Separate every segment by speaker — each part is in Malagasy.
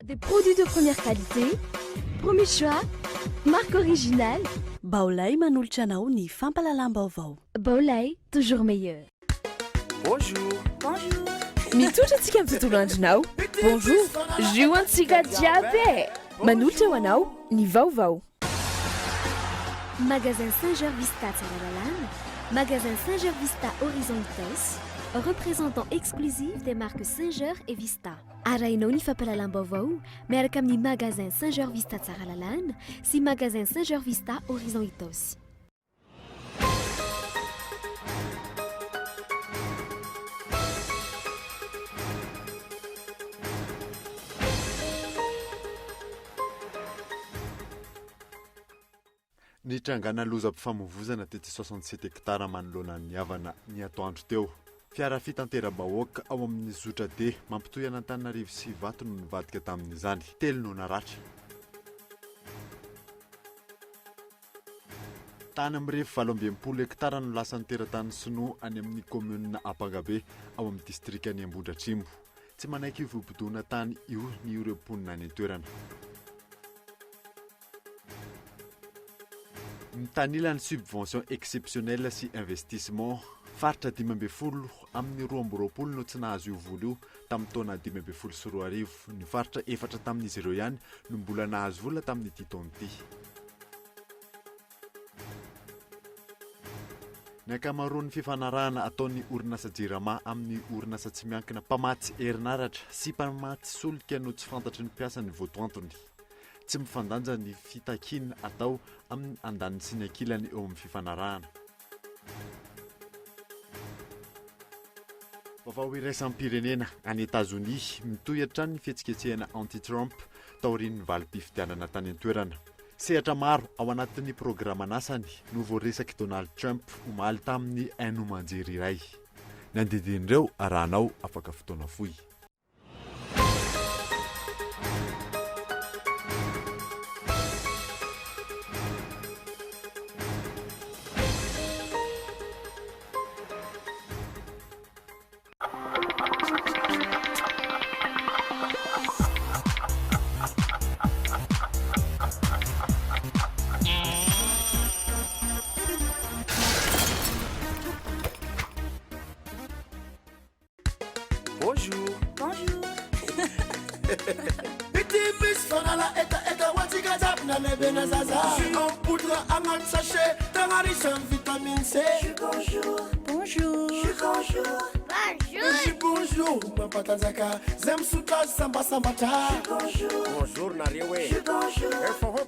Speaker 1: Des produits de première qualité, premier choix, marque originale.
Speaker 2: Baolay manolotra anao ny fampalalam-baovao.
Speaker 1: Baolay, toujours meilleur.
Speaker 3: Bonjour.
Speaker 4: Bonjour.
Speaker 5: Mitotrantsika amin'ny tontolo andronao. Bonjour. Zioantsika jiaby. Manolotra ho anao ny vaovao.
Speaker 1: Magasin Saint-Gervais-Vista Tsaralalana, magasin Saint-Gervais-Vista Horizon Itos, représentant exclusif des marques Saint-Ger et Vista. Arainao ny fampalalam-baovao miaraka amin'ny magasin Saint-Gervais-Vista Tsaralalana sy magasin Saint-Gervais-Vista Horizon Itos.
Speaker 6: Ny trangana lozam-pifamoivozana tety 67 hektara manoloana ny havana ny atoandro teo. Fiara fitateram-bahoaka ao amin'ny zotra D mampitoy an'Antananarivo sy Vato no nivadika tamin'izany. Telo no naratra. Tany amin'ny 720 hektara no lasa niteratany sinoa any amin'ny komuna Apangabe ao amin'ny distrika any Ambondratrimo. Tsy manaiky ivobodona tany io ny ireo mponina any toerana. Mitanila ny subvention exceptionnelle sy investissement faritra 12 amin'ny 2020 no tsy nahazo io vola io tamin'ny taona 2024. Ny faritra efatra tamin'izy ireo ihany no mbola nahazo vola tamin'ity taona ity. Ny ankamaroan'ny fifanarahana ataon'ny orinasa jirama amin'ny orinasa tsy miankina mpamatsy herinaratra sy mpamatsy solika no tsy fantatry ny mpiasa ny votoantony. Tsy mifandanja ny fitakiana atao amin'ny andaniny sy ny ankilany eo amin'ny fifanarahana. Vaovao iraisam-pirenena any États-Unis mitoy hatrany ny fihetsiketsehana anti-Trump taorian'ny valim-pifidianana tany an-toerana. Sehatra maro ao anatin'ny programanasany no voaresaky Donald Trump omaly tamin'ny hainoman-jery iray. Ny andidin'ireo arahanao afaka fotoana fohy.
Speaker 3: Bonjour.
Speaker 4: Bonjour.
Speaker 3: Petit miss fanala eta watika tap na lebe na zaza. En poudre en sachet, dans riche en vitamine C.
Speaker 4: Bonjour. Bonjour.
Speaker 3: Bonjour. Bonjour. Ma patanzaka, zem suta samba samba ta.
Speaker 4: Bonjour.
Speaker 3: Bonjour na rewe.
Speaker 4: Bonjour.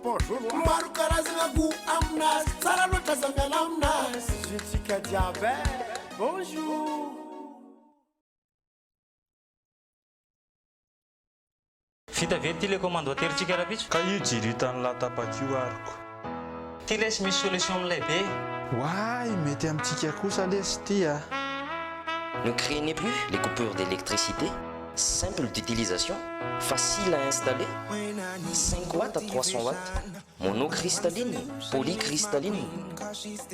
Speaker 3: Bonjour. Maru karazanga gu amnas, sala lota zanga lamnas. Jitika diabe. Bonjour.
Speaker 7: Vita ve télécommande hotelitsika rahampitso
Speaker 8: ka io jiritany latapakio ariko
Speaker 7: ty lesy misy solution amin'ilay be
Speaker 8: Ouai, mety amintsika kosa lesy ty a.
Speaker 9: Ne craignez plus les coupures d'électricité, simple d'utilisation, facile à installer, 5 watts à 300 watts, monocristalline, polycristalline.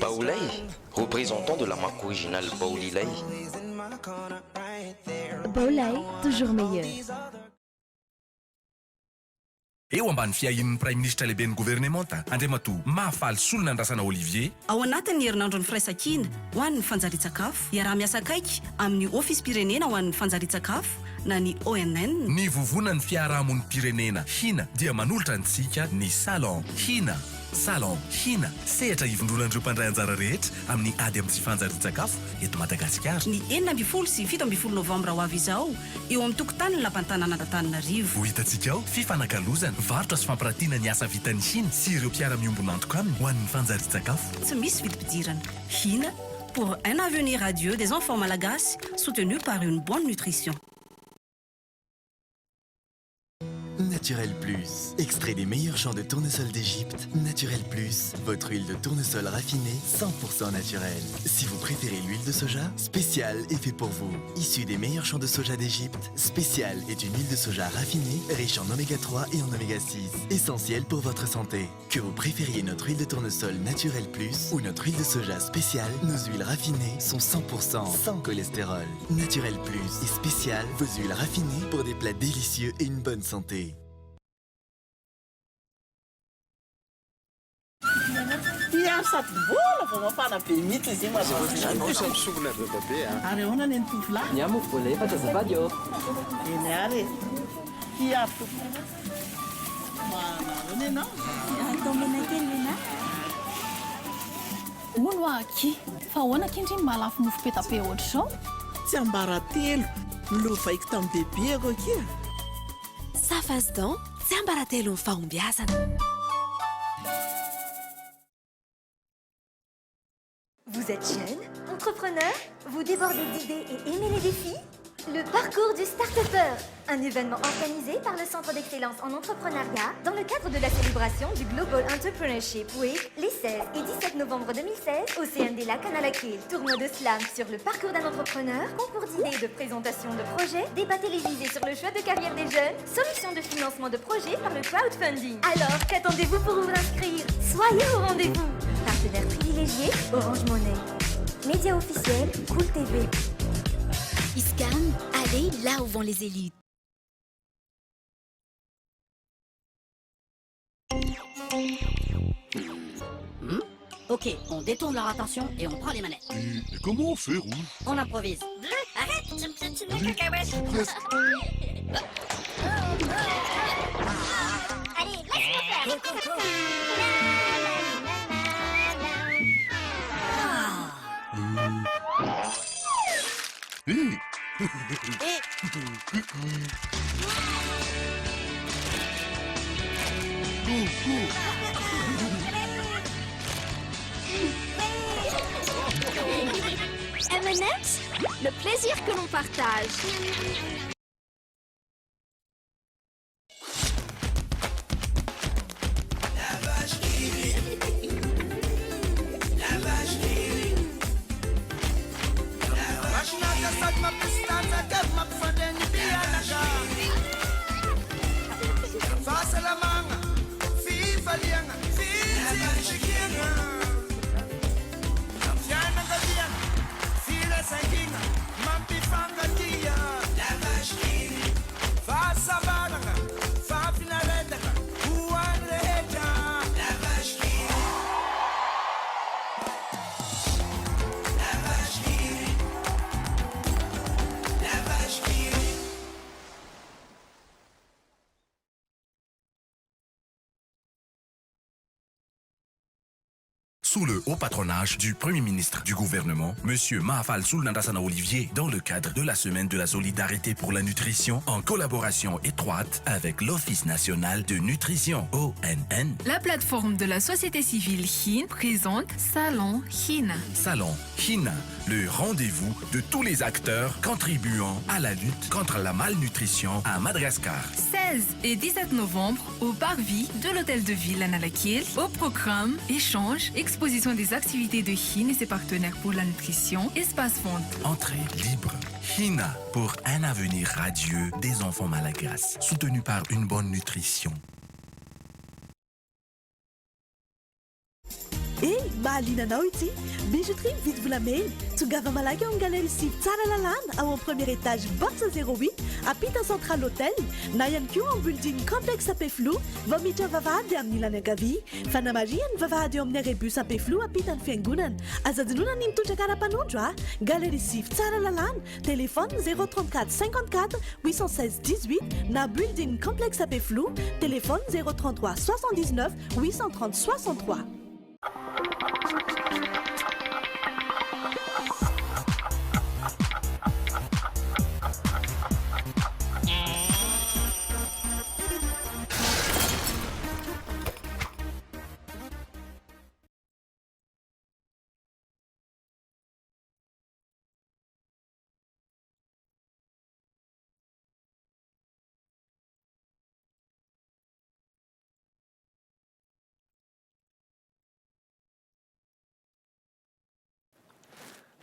Speaker 9: Baolay, représentant de la marque originale Baolilay.
Speaker 1: Baolay, toujours meilleur.
Speaker 10: Eo ambany fiahin'ny Prime Ministre lehibe ny gouvernementa Andriamatoa mahafaly solona andrasana Olivier
Speaker 2: Ao anatin'ny herinandro ny firaisakina ho an'ny fanjarian-tsakafo iaraha-miasa akaiky amin'ny ofisy pirenena ho an'ny fanjarian-tsakafo na ny ONN.
Speaker 10: Ny vovona ny fiarahamon'ny pirenena Hina dia manolotra antsika ny salon Hina. Salon Hina sehatra hivondronan'ireo mpandray anjara rehetra amin'ny ady amin'ny sy fanjarian-tsakafo eto Madagasikara.
Speaker 2: Ny 12 sy 17 novambra ho avy izao eo amin'ny tokontany lapantanan'Antananarivo.
Speaker 10: Ho hitantsika ao fifanakalozana varotra sy fampirantiana ny asa vitan'ny Hina sy ireo mpiara-miombona antoka aminy ho an'ny fanjarian-tsakafo.
Speaker 2: Tsy misy vidim-pidirana. Hina pour un avenir radieux des enfants malagasy soutenu par une bonne nutrition.
Speaker 11: Naturel Plus. Extrait des meilleurs champs de tournesol d'Égypte. Naturel Plus, votre huile de tournesol raffinée 100% naturelle. Si vous préférez l'huile de soja, Spécial est fait pour vous. Issue des meilleurs champs de soja d'Égypte, Spécial est une huile de soja raffinée, riche en oméga 3 et en oméga 6. Essentielle pour votre santé. Que vous préfériez notre huile de tournesol Naturel Plus ou notre huile de soja Spécial, nos huiles raffinées sont 100% sans cholestérol. Naturel Plus et Spécial, vos huiles raffinées pour des plats délicieux et une bonne santé.
Speaker 4: Hono aky fa ahoana kendriny mahalafo mofo petape ohatra zao
Speaker 12: tsy ambaratelo nilovaiko tamin'ny bebeako akia
Speaker 1: Safazy-dan tsy ambaratelo ny fahombiazana.
Speaker 13: Vous êtes jeune, entrepreneur, vous débordez d'idées et aimez les défis? Le parcours du Start-Upper, un événement organisé par le Centre d'excellence en entrepreneuriat dans le cadre de la célébration du Global Entrepreneurship Week les 16 et 17 novembre 2016 au CND Lac Kanalakil. Tournoi de slam sur le parcours d'un entrepreneur, concours d'idées et de présentation de projets, débat télévisé sur le choix de carrière des jeunes, solutions de financement de projets par le crowdfunding. Alors, qu'attendez-vous pour vous inscrire? Soyez au rendez-vous. Partenaire privilégié, Orange Money. Média officiel, Cool TV.
Speaker 1: ISCAN, allez là où vont les élites.
Speaker 14: Ok, on détourne leur attention et on prend les manettes.
Speaker 15: Et comment on fait, Rouge?
Speaker 14: On improvise. Arrête, tu mets ta cacahuète.
Speaker 13: Allez, laisse-moi faire.
Speaker 1: M&M's, le plaisir que l'on partage.
Speaker 10: Sous le haut patronage du Premier ministre du gouvernement, M. Mahafal Soulnandasana Olivier, dans le cadre de la Semaine de la Solidarité pour la Nutrition, en collaboration étroite avec l'Office national de nutrition, ONN.
Speaker 16: La plateforme de la société civile HIN présente Salon HIN.
Speaker 10: Salon HIN, le rendez-vous de tous les acteurs contribuant à la lutte contre la malnutrition à Madagascar.
Speaker 16: 16 et 17 novembre au parvis de l'hôtel de ville à Nalakil. Au programme, échange, exposition des activités de HIN et ses partenaires pour la nutrition, espace vente.
Speaker 10: Entrée libre. HINA pour un avenir radieux des enfants malagasy, soutenu par une bonne nutrition.
Speaker 12: Hey, mahaliana anao ity bijouterie mividy volamena tongava malaky ao amin'ny galerie sivy tsara lalàna ao amin'ny premier étage box 08 apita central hôtel na ihany koa amin'ny building complexe apeflo vao miditra vavahady amin'ny ilany ankavia fanamariany vavahady eo amin'ny arébus apeflo apita ny fiangonana azadinona ny mitondra kara-panondro a galerie sivy tsara lalàna téléphone 034 54 816 18 na building complexe apeflo téléphone 033 79 830 63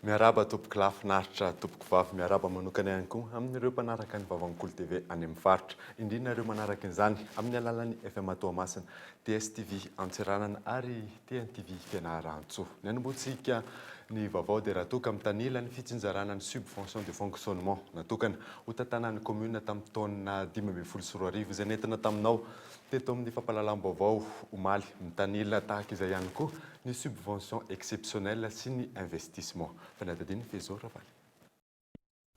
Speaker 6: miaraba tompoko lafinaritra tompoko vavy miaraba manokana ihany koa amin'ireo mpanaraka ny Vaovao Kolo TV any amin'ny faritra indrindra ireo manaraka izany amin'ny alalan'ny FM Toamasina, DSTV Antsiranana ary TNTV Fianarantsoa. Ny anomboantsika ny vaovao dia raha toka amin'ny tanila ny fitsinjarana ny subvention de fonctionnement natokana ho tantanan'ny commune tamin'ny taona 2024 izay nentina taminao teto amin'ny fampahalalam-baovao omaly mitanila tahaka izay ihany koa ny subvention exceptionnelle sy ny investissement. Fanadadiny Fezo Ravaly.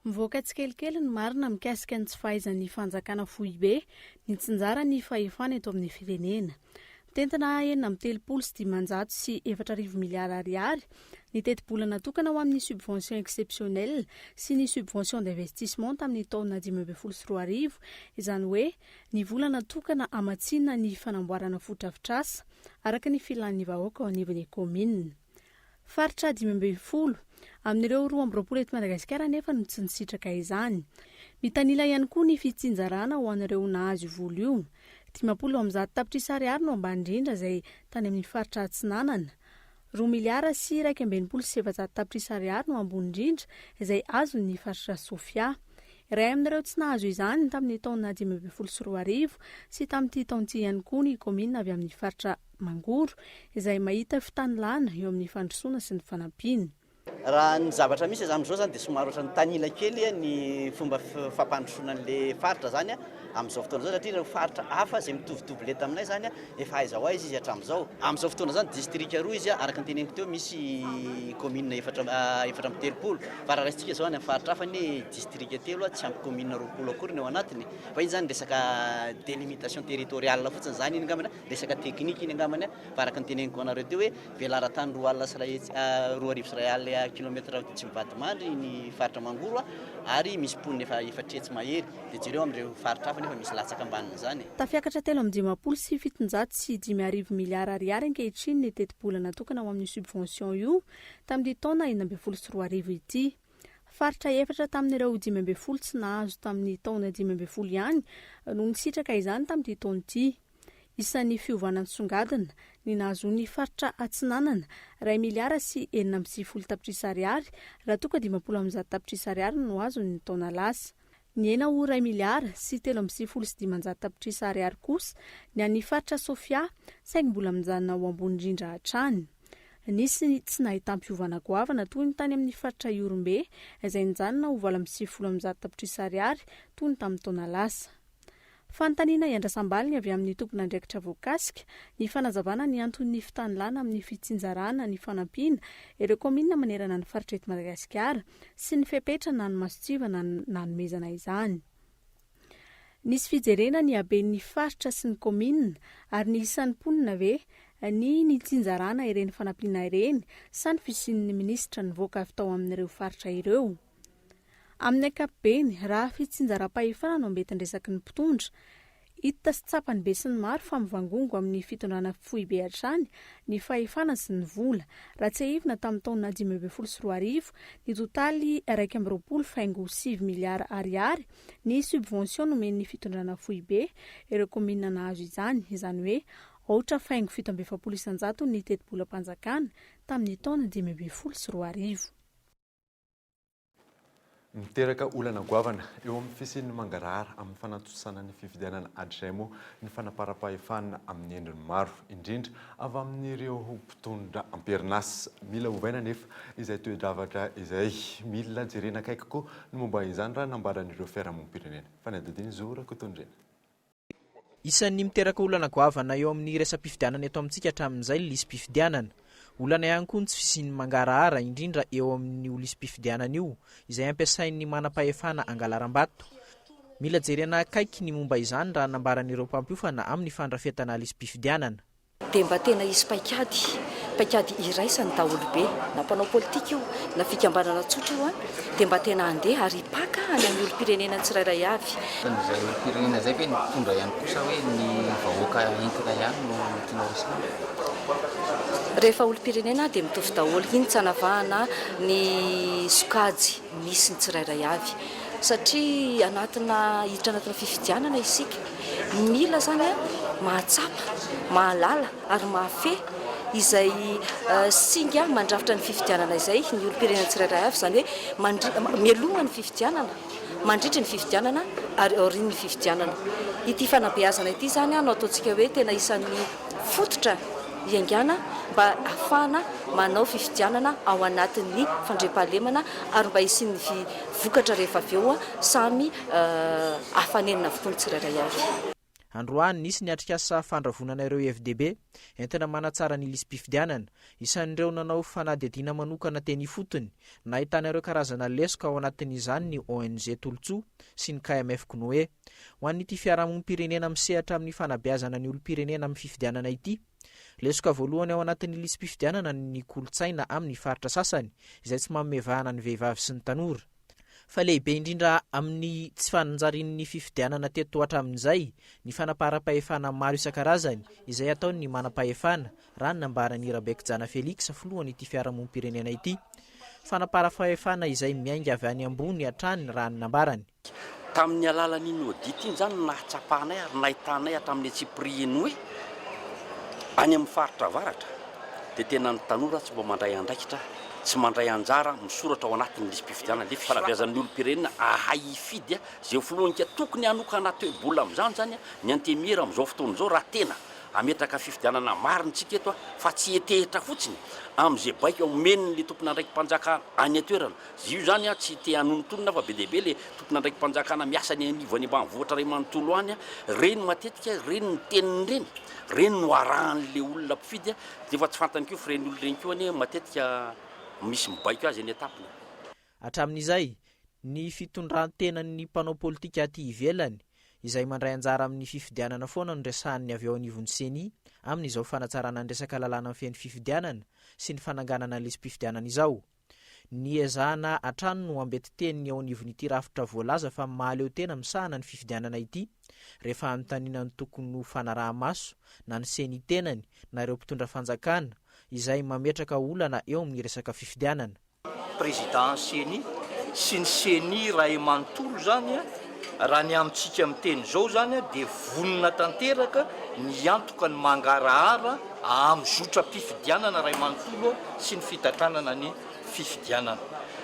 Speaker 4: Mivoaka tsikelikely ny marina mikasika ny tsy fahaizan'ny fanjakana fohy be ny tsinjara ny fahefana eto amin'ny firenena. Tentina 9,7 miliara ariary ny teti-bola natokana ho amin'ny subvention exceptionnelle sy ny subvention d'investissement tamin'ny taona 2024 izany hoe ny vola natokana amatsiana ny fanamboarana fotoafitrasa araka ny filan'ny vahoaka ao anivon'ny commune. Faritra 2020 amin'ireo 20 eto Madagasikara nefa no tsy nisitraka izany. Mitanila ihany koa ny fitsinjarana ho an'ireo nahazo vola io. 50 tapitrisa ariary no ambany indrindra izay tany amin'ny faritra Atsinanana. 2 miliara sy 2,7 tapitrisa ariary no ambony indrindra izay azo ny faritra Sofia. Iray amin'ireo tsy nahazo izany tamin'ny taona 2024 sy tamin'ity taonty ihany koa ny commune avy amin'ny faritra Mangoro izay mahita fitanilana eo amin'ny fandrosoana sy ny fanampiana.
Speaker 15: Raha ny zavatra misy amin'izao zany dia somary ohatran'ny tanila kely ny fomba fampandrosoanan'le faritra zany amin'izao fotoana zao satria ireo faritra hafa izay mitovitovy leta aminay zany efa aiza ho aiza izy hatramin'izao. Amin'izao fotoana zany district roa izy araka ny teneniko teo misy commune efatra amby telopolo fa raha raisitsika zao any amin'ny faritra hafa ny district telo tsy ampy commune 20 akory ny ao anatiny. Fa iny zany resaka délimitation territoriale fotsiny zany iny angambany resaka teknika iny angambany fa araka ny teneniko anareo teo hoe velaran-tany 2,2 kilometra tsy mivady mandry ny faritra Mangoro ary misy poniny efa efatretsy mahery dia jereo amin'ireo faritra hafa nefa misy latsaka ambanin'izany.
Speaker 4: Tafiakatra 3,5 miliara ariary ankehitriny ny teti-bola natokana ho amin'ny subvention io tamin'ny taona 2024 ity. Faritra efatra tamin'ireo 15 tsy nahazo tamin'ny taona 20 ihany no nisitraka izany tamin'ity taona ity. Isan'ny fiovanan'ny songadina ny nahazo ny faritra Atsinanana 2 miliara sy 9,9 tapitrisa ariary raha toka 50 tapitrisa ariary no azo ny taona lasa. Ny ena ho 2 miliara sy 3,9 tapitrisa ariary kosa ny an'ny faritra Sofia saingy mbola mijanona ho ambony indrindra hatrany. Nisy tsy nahitam-piovana goavana toy ny tany amin'ny faritra Iorombe izay nijanona ho 2,9 tapitrisa ariary toy ny tamin'ny taona lasa. Fanontaniana iandrasam-baliny avy amin'ny tompon'andraikitra voakasika ny fanazavana ny antony fitanilana amin'ny fitsinjarana ny fanampiana ireo commune manerana ny faritra eto Madagasikara sy ny fepetra na ny masotsiva na nomezana izany. Nisy fijerena ny haben'ny faritra sy ny commune ary ny isan'ny mponina ve ny tsinjarana ireny fanampiana ireny sa ny fisian'ny minisitra nivoaka avy tao amin'ireo faritra ireo. Amin'ny ankapobeny raha fitsinjaram-pahefana no mety nresaky ny mpitondra hita sy tsapany be sy ny maro fa mivangongo amin'ny fitondrana fohy be hatrany ny fahefana sy ny vola raha tsy ahivina tamin'ny taona 2024 ny totaly 2,7 miliara ariary ny subvention nomen'ny fitondrana fohy be ireo commune nahazo izany hoe ohatra faingo 7,7 ny teti-bola-panjakana tamin'ny taona 2024.
Speaker 6: Miteraka olana goavana eo amin'ny fisian'ny mangarahara amin'ny fanatosana ny fifidianana adremo ny fanaparam-pahefana amin'ny endriny maro indrindra avy amin'ireo mpitondra amperinasa mila ovaina nefa izay toe-javatra izay mila jerena akaiky koa ny momba izany raha nambaran'ireo fiarahamonim-pirenena. Fanadadiny Zora Kotondrena.
Speaker 17: Isan'ny miteraka olana goavana eo amin'ny resam-pifidianana eto amintsika hatramin'izay lisy-pifidianana. Olana ihany koa ny tsy fisian'ny mangarahara indrindra eo amin'ny lisy-pifidianana io izay ampiasain'ny manam-pahefana angalaram-bato. Mila jerena akaiky ny momba izany raha nambaran'ireo mpampiofana amin'ny fandrafetana lisy-pifidianana.
Speaker 18: Dia mba tena hisy paikady iraisany daholo be na mpanao politika io na fikambanana tsotra io dia mba tena handeha ary paka any amin'ny olo-pirenena tsirairay avy.
Speaker 19: Izay olo-pirenena izay ve nitondra ihany kosa hoe ny vahoaka entina ihany no tianao resaka.
Speaker 18: Rehefa olo-pirenena dia mitovy daholo iny tsy hanavahana ny sokajy misy ny tsirairay avy satria anatina fifidianana isika mila zany mahatsapa, mahalala ary mahafehy izay singa mandrafitra ny fifidianana izay ny olo-pirenena tsirairay avy zany hoe mialoha ny fifidianana mandritra ny fifidianana ary aorian'ny fifidianana. Ity fanabeazana ity zany no ataontsika hoe tena isan'ny fototra iangana mba ahafahana manao fifidianana ao anatin'ny fandriampahalemana ary mba isin'ny vokatra rehefa avy eo samy hafanenina fotoana tsirairay avy.
Speaker 17: Androany nisy ny atrikasa fandravonana ireo FDB entina manatsara ny lisy-pifidianana isan'ireo nanao fanadihadiana manokana teny fotony na ahitana ireo karazana lesoka ao anatin'izany ny ONG Tolotsoa sy ny KMF Knoe. Ho an'ity fiarahamonim-pirenena misehatra amin'ny fanabeazana ny olo-pirenena amin'ny fifidianana ity, lesoka voalohany ao anatin'ny lisy-pifidianana ny kolotsaina amin'ny faritra sasany izay tsy mamevahana ny vehivavy sy ny tanora. Fa lehibe indrindra amin'ny tsy fananjarin'ny fifidianana teto hatramin'izay ny fanapara-pahefana maro isan-karazany izay ataony ny manam-pahefana raha ny nambaran'ny Rabekijana Felix foloan'ity fiarahamonim-pirenena ity. Fanapara-pahefana izay miainga avy any ambony hatrany raha ny nambarany.
Speaker 20: Tamin'ny alalan'iny audit iny zany nahatsapahanay ary nahitanay hatramin'ny Tsiprien hoe any amin'ny faritra avaratra dia tena ny tanora tsy mba mandray andraikitra tsy mandray anjara misoratra ao anatin'ny lisy-pifidianana le fanabeazan'ny olo-pirenena ahay ifidy zay filohanika tokony hanokana toe-bola amin'izany zany ny antemira amin'izao fotoana izao raha tena ametraka fifidianana marintsika eto fa tsy etehitra fotsiny amin'izay baika omen'ny le tompona andraiky mpanjakana any atoerana. Io zany tsy te hanonontonona fa be dehibe le tompona andraiky mpanjakana miasa ny anivo any ambanivohitra ray manontolo any reny matetika reny ny teniny reny no arahan'le olona mpifidy dia fa tsy fantany keo fireny olona reny keo any matetika misy mibaiko azy ny etapiny.
Speaker 17: Hatramin'izay ny fitondrantenan'ny mpanao politika aty ivelany izay mandray anjara amin'ny fifidianana foana no resahan'ny avy ao anivon'ny seni amin'izao fanatsarana ny resaka lalàna amin'ny feny fifidianana sy ny fananganana ny lisy-pifidianana izao. Ny ezahana hatrany no ambety teniny ao anivon'ity rafitra voalaza fa mahaleo tena misahana ny fifidianana ity rehefa anontaniana ny tokony fanaraha-maso na ny seni tenany na ireo mpitondra fanjakana izay mametraka olana eo amin'ny resaka fifidianana.
Speaker 21: Président seni sy ny seni raha manontolo zany raha ny amintsika amin'ny teny zao zany dia vonona tanteraka ny antoka ny mangarahara amin'ny zotra-pifidianana raha manontolo sy ny fitatranana ny fifidianana.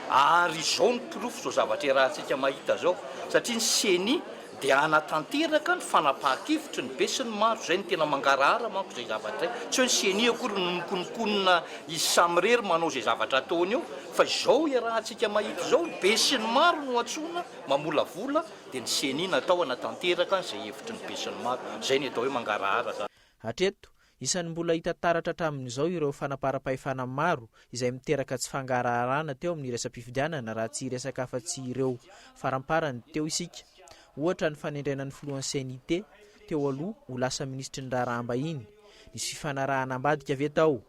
Speaker 21: Ary izao ny pirofo zao zavatra rahantsika mahita zao satria ny seni dia anatanteraka ny fanapahan-kevitra ny be sy ny maro zay ny tena mangarahara manko zay zavatra tsy hoe ny seni akory no mikonokonona izy samyrery manao zay zavatra ataony eo fa izao rahantsika mahita zao be sy ny maro no atsoina mamolavola dia ny seni natao anatanteraka zay hevitry ny be sy ny maro zay ny atao hoe mangarahara zany.
Speaker 17: Hatreto isan'ny mbola hita taratra hatramin'izao ireo fanapara-pahefana maro izay miteraka tsy fangaraharaana teo amin'ny resam-pifidianana raha tsy resaka afa-tsy ireo faramparany teo isika. Ohatra ny fanendrenan'ny filohan'ny senite teo aloha ho lasa ministry ny raharaham-bahiny, nisy fifanarahana ambadika avy tao.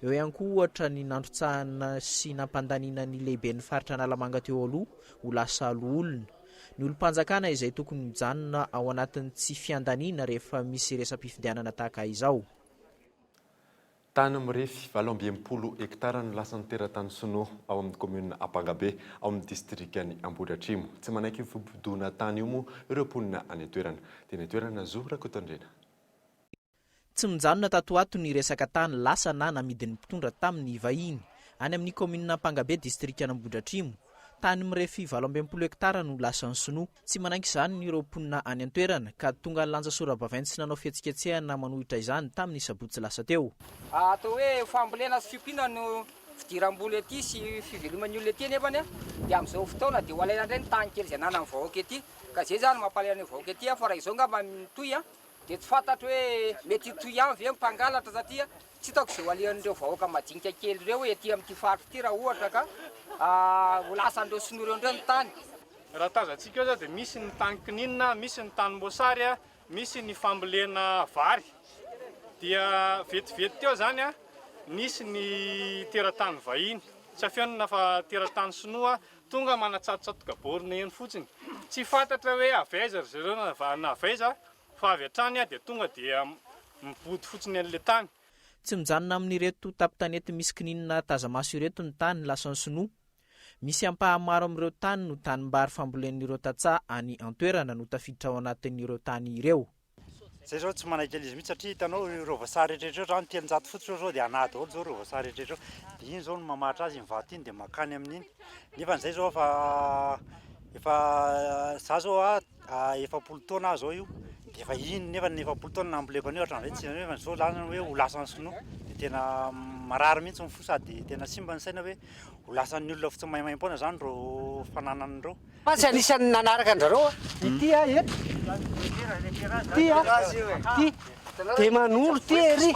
Speaker 17: Eo ihany koa ohatra ny nandrotsahana sy nampandaniana ny lehibe ny faritra Analamanga teo aloha ho lasa aloolona. Ny olom-panjakana izay tokony mijanona ao anatin'ny tsy fiandaniana rehefa misy resam-pifidianana tahaka izao.
Speaker 6: Tany mirefy 20 hektara no lasan'ny teratany Sonoa ao amin'ny commune Apangabe ao amin'ny distrikany Ambohidratrimo. Tsy manaiky ny fimpidona tany io moa ireo mponina any an-toerana. Dia ny toerana Zoura Kotondrena.
Speaker 17: Tsy mijanona tato ato ny resaka tany lasa na namidin'ny mpitondra tamin'ny vahiny any amin'ny commune Apangabe distrikany Ambohidratrimo. Tany mirefy 20 hektara no lasan'ny Sonoa. Tsy manaiky izany ny ireo mponina any an-toerana ka tonga ny lanja sora-baventy sy nanao fihetsiketsehana manohitra izany tamin'ny sabotsy lasa teo.
Speaker 22: Atao hoe fambolena sy fimpina no fidiram-bola ety sy fiveloman'ny olona ety nefany dia amin'izao fotoana dia ho alaina indray ny tany kely izay anana amin'ny vahoaka ety ka izay zany mampalahina ny vahoaka ety fa raha izao ngamba mitoy dia tsy fantatra hoe mety hitoy ihany ve mpangalatra satria tsy hitako izay ho alehan'ireo vahoaka madinika kely ireo ety amin'ity faritra ity raha ohatra ka ho lasan'ireo Sonoa ireo indray ny tany.
Speaker 23: Raha tazantsika eo zao dia misy ny tany kininina, misy ny tany mosary, misy ny fambolena vary. Dia vetivety teo zany nisy ny teratany vahiny. Tsy afianana fa teratany Sonoa tonga manatsatotsatoka borina eny fotsiny. Tsy fantatra hoe avaiza zareo na avaiza fa avy hatrany dia tonga dia mibody fotsiny an'ilay tany.
Speaker 17: Tsy mijanona amin'ireto tapitanety misy kininina tazamaso ireto ny tany lasan'ny Sonoa. Misy ampahamaro amin'ireo tany no tanimbary fambolen'ireo tatsaha any an-toerana no tafiditra ao anatin'ireo tany ireo.
Speaker 3: zay zao tsy manaikely izy mihitsy satria hitanao ireo voasary rehetra rano telonjato fotsiny zao dia anaty daholo zao ireo voasary rehetra dia iny zao no mamatra azy mivaty iny dia makany amin'iny nefa n'izay zao efa za zao efapolo taona zao io dia efa iny nefa ny efapolo taona namboleko anio hatramin'izay tsy nefa zao lasa hoe ho lasan'ny sinoa dia tena marary mihitsy ny fo sady tena simba ny saina hoe ho lasan'ny olona fotsiny maimaimpona zany ro fananan'ireo
Speaker 5: fa tsy anisan'ny nanaraka anjareo ity eto ty dia manolo ty ery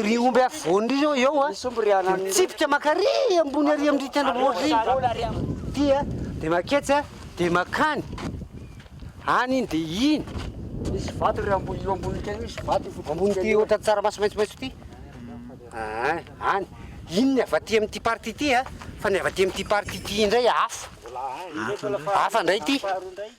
Speaker 5: ry omby avony ry eo tsipika makary ambony ary amin'ny tendrombohitra ty dia maketsy dia makany any iny dia iny misy vato ry ambony misy vato ambony ty ohatra tsaramaso maitsomaitso ty any iny ny avy aty amin'ity party ty fa ny avy aty amin'ity party ty indray hafa ndray ty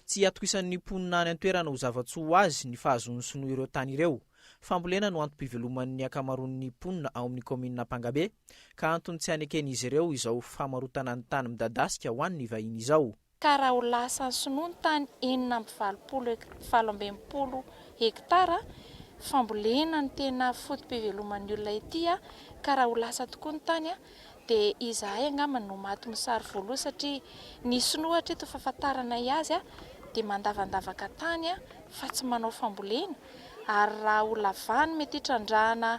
Speaker 17: tsy atoko isan'ny mponina any an-toerana ho zava-tsoa ho azy ny fahazon'ny sinoa ireo tany ireo fambolena no antom-piveloman'ny akamaroan'ny mponina ao amin'ny komina Pangabe ka antony tsy aneken'izy ireo izao famarotana ny tany midadasika ho an'ny vahiny izao
Speaker 7: ka raha ho lasa ny sinoa ny tany 720 hektara fambolena ny tena fotom-piveloman'ny olona ity ka raha ho lasa tokoa ny tany dia izahay angambany no maty misary voaloha satria ny sinoa hatreto fahafantarana azy dia mandavandavaka tany fa tsy manao fambolena ary raha ho lavany mety hitrandrahana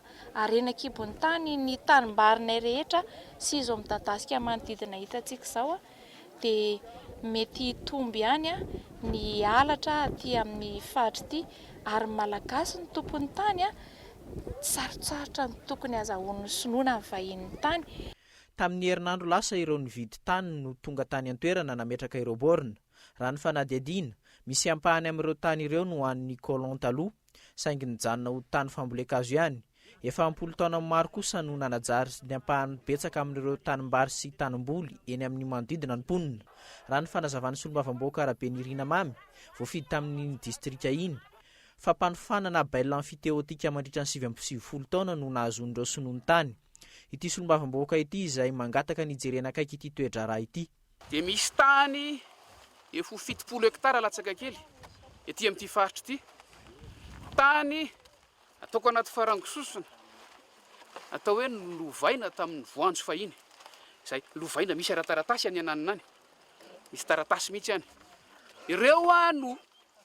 Speaker 7: arenakibon'ny tany ny tanimbarinay rehetra sy izo midadasika manodidina hitantsika izao dia mety hitomby ihany ny halatra aty amin'ny fahatra ity ary malagasy ny tompon'ny tany sarotsarotra ny tokony azahoan'ny sinoa na ny vahinin'ny tany.
Speaker 17: Tamin'ny herinandro lasa ireo nividy tany no tonga tany an-toerana nametraka ireo borina raha ny fanadihadiana misy ampahany amin'ireo tany ireo no an'ny Kolo taloha saingy nijanona ho tany famboleka-azo ihany efa 10 taona maro kosa no nanajary ny ampahany betsaka amin'ireo tanimbary sy tanimboly eny amin'ny manodidina ny mponina raha ny fanazavan'ny solombavamboaka Arabenirina Mamy voafidy tamin'ny distrika iny fampanofanana baila amfiteotika mandritra ny 7 taona no nahazon'ireo sinoa ny tany ity solombavamboaka ity izay mangataka ny jerena akaiky ity toedrara ity
Speaker 24: dia misy tany efo 70 hektara latsaka kely ety amin'ity faritra ity tany ataoko anaty farangososona atao hoe lovaina tamin'ny voanjo fahiny izay lovaina misy arataratasy any ananiny any misy taratasy mihitsy any ireo no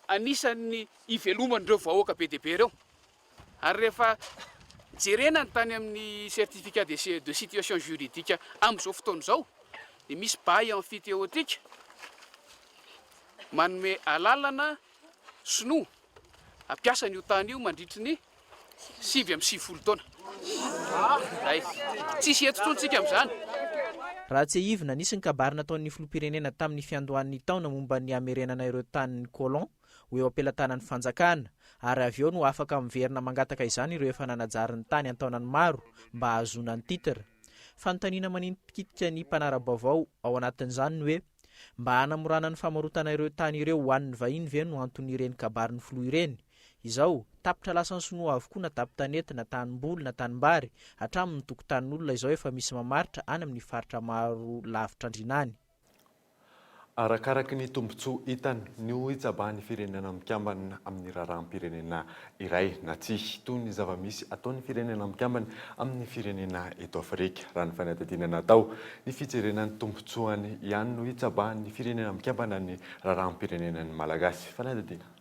Speaker 24: anisan'ny ivelomandreo vahoaka be dia be ireo ary rehefa jerena ny tany amin'ny certificat de situation juridique amin'izao fotoana izao dia misy bail amfiteotika manome alalana sinoa ampiasa n'io tany io mandritry ny 7 taona zay tsisy eto tsontsika amin'izany
Speaker 17: raha tsy hivina nisy ny kabary nataon'ny filoham-pirenena tamin'ny fiandohan'ny taona momba ny amerenana ireo tanin'ny Kolo ho eo ampelantanan'ny fanjakana ary avy eo no afaka miverina mangataka izany ireo efa nanajary ny tany an-taonany maro mba hahazoana ny titira fanontaniana manintikitika ny mpanara Vaovao ao anatin'izany ny hoe mba hanamorana ny famarotana ireo tany ireo ho an'ny vahiny ve no antony ireny kabary ny filoha ireny izao tapitra lasan'ny sinoa avokoa na tapitanety na tanimboly na tanimbary hatramin'ny tokotanin'olona izao efa misy mamaritra any amin'ny faritra maro lavitra andrinany
Speaker 6: arakaraky ny tombontsoa hitany ny hitsabahan'ny firenena mikambana amin'ny raharaham-pirenena iray na tsy toy ny zava-misy ataon'ny firenena mikambana amin'ny firenena eto Afrika raha ny fanadihadiana natao ny fijerenan'ny tombontsoany ihany no hitsabahan'ny firenena mikambana ny raharaham-pirenenan'ny malagasy fanadihadiana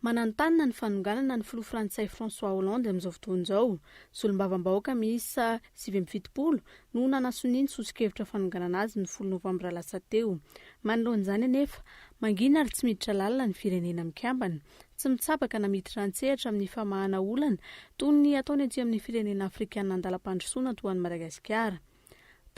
Speaker 4: manantanina ny fanonganana ny filoha frantsay François Hollande amin'izao fotoana izao solombavambahoaka miisa 770 no nanasoniny sosikevitra fanonganana azy ny 10 Novembre lasa teo manoloan'izany anefa mangina ary tsy miditra lalina ny firenena mikambana tsy mitsabaka na miditra antsehatra amin'ny famahana olana toy ny ataony aty amin'ny firenena afrikana andalam-pandrosoana toy an'i Madagasikara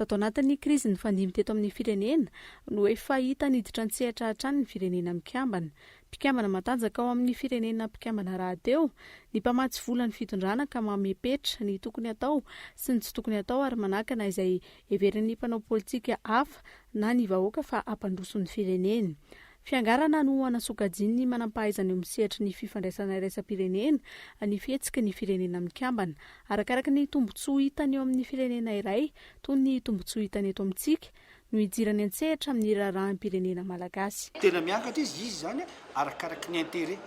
Speaker 4: tato anatin'ny krizy ny fandimy teto amin'ny firenena no efa hita niditra antsehatra hatrany ny firenena mikambana mpikambana matanjaka ao amin'ny firenena mpikambana raha teo ny mpamatsy vola ny fitondrana ka mamepetra ny tokony atao sy ny tsy tokony atao ary manakana izay everin'ny mpanao politika hafa na ny vahoaka fa ampandroson'ny firenena fiangarana no anasokajiny manampahaizany misehatra ny fifandraisana iraisam-pirenena ny fihetsiky ny firenena mikambana arakaraka ny tombontsoa hitany eo amin'ny firenena iray toy ny tombontsoa hitany eto amintsika no hijirany an-tsehatra amin'ny raharaham-pirenena malagasy.
Speaker 2: Tena miakatra izy zany arakaraky ny intérêt